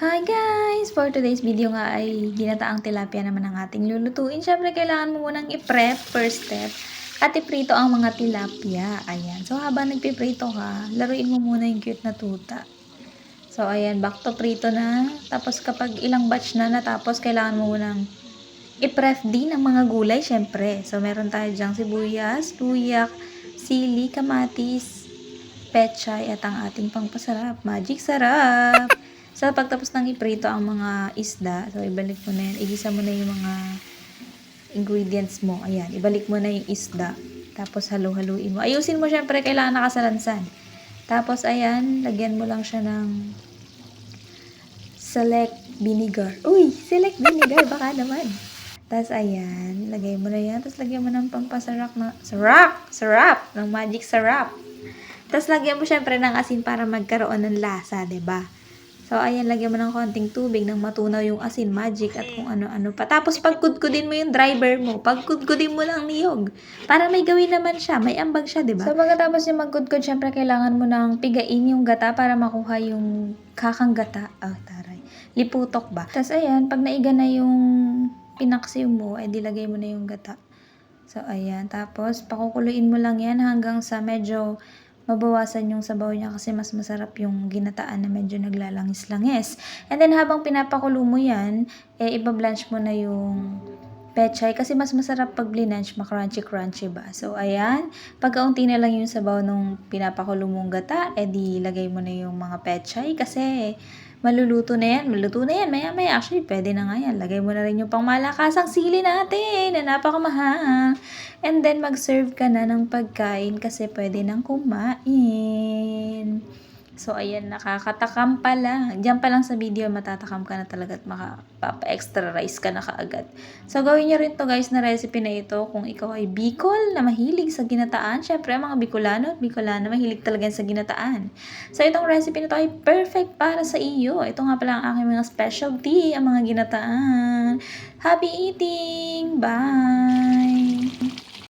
Hi guys! For today's video nga ay ginataang tilapia naman ang ating lulutuin. Siyempre, kailangan mo munang i-prep first step at iprito ang mga tilapia. Ayan. So, habang nagpiprito ka, laruin mo muna yung cute na tuta. So, ayan. Back to prito na. Tapos, kapag ilang batch na natapos, kailangan mo munang i-prep din ang mga gulay, syempre. So, meron tayo dyang sibuyas, luya, sili, kamatis, pechay, at ang ating pangpasarap. Magic sarap! So, pagtapos ng iprito ang mga isda, so, ibalik mo na yan. Igisa mo na yung mga ingredients mo. Ayan, ibalik mo na yung isda. Tapos, halu-haluin mo. Ayusin mo, syempre, kailangan nakasalansan. Tapos, ayan, lagyan mo lang siya ng select vinegar. Uy, select vinegar, baka naman. Tapos, ayan, lagay mo na yan. Tapos, lagyan mo ng pampasarap na, sarap, ng magic sarap. Tapos, lagyan mo syempre ng asin para magkaroon ng lasa, 'di ba? So, ayan, lagyan mo ng konting tubig nang matunaw yung asin, magic, at kung ano-ano pa. Tapos, pagkudkudin mo yung driver mo. Pagkudkudin mo lang niyog. Para may gawin naman siya. May ambag siya, diba? So, pagkatapos yung magkudkud, syempre, kailangan mo nang pigain yung gata para makuha yung kakang gata. Ah, taray. Liputok ba? Tapos, ayan, pag naiga na yung pinaksiw mo, eh, dilagay mo na yung gata. So, ayan. Tapos, pakukuluin mo lang yan hanggang sa medyo mabawasan yung sabaw niya kasi mas masarap yung ginataan na medyo naglalangis-langis. And then, habang pinapakulo mo yan, eh, ibablanch mo na yung pechay kasi mas masarap pag blinanch, makrunchy-crunchy ba. So, ayan. Pagkaunti na lang yung sabaw nung pinapakulo mong gata, eh, di lagay mo na yung mga pechay kasi maluluto na yan. Maluto na yan. Maya-maya. Actually, pwede na nga yan. Lagay mo na rin yung pangmalakasang sili natin na napakamahal. And then, mag-serve ka na ng pagkain kasi pwede nang kumain. So, ayan, nakakatakam pa lang. Diyan pa lang sa video, matatakam ka na talaga at makapapa-extra rice ka na kaagad. So, gawin nyo rin to guys na recipe na ito kung ikaw ay Bicol na mahilig sa ginataan. Syempre, mga Bicolano at Bicolana mahilig talaga sa ginataan. So, itong recipe na to ay perfect para sa iyo. Ito nga pala ang aking mga specialty, ang mga ginataan. Happy eating! Bye!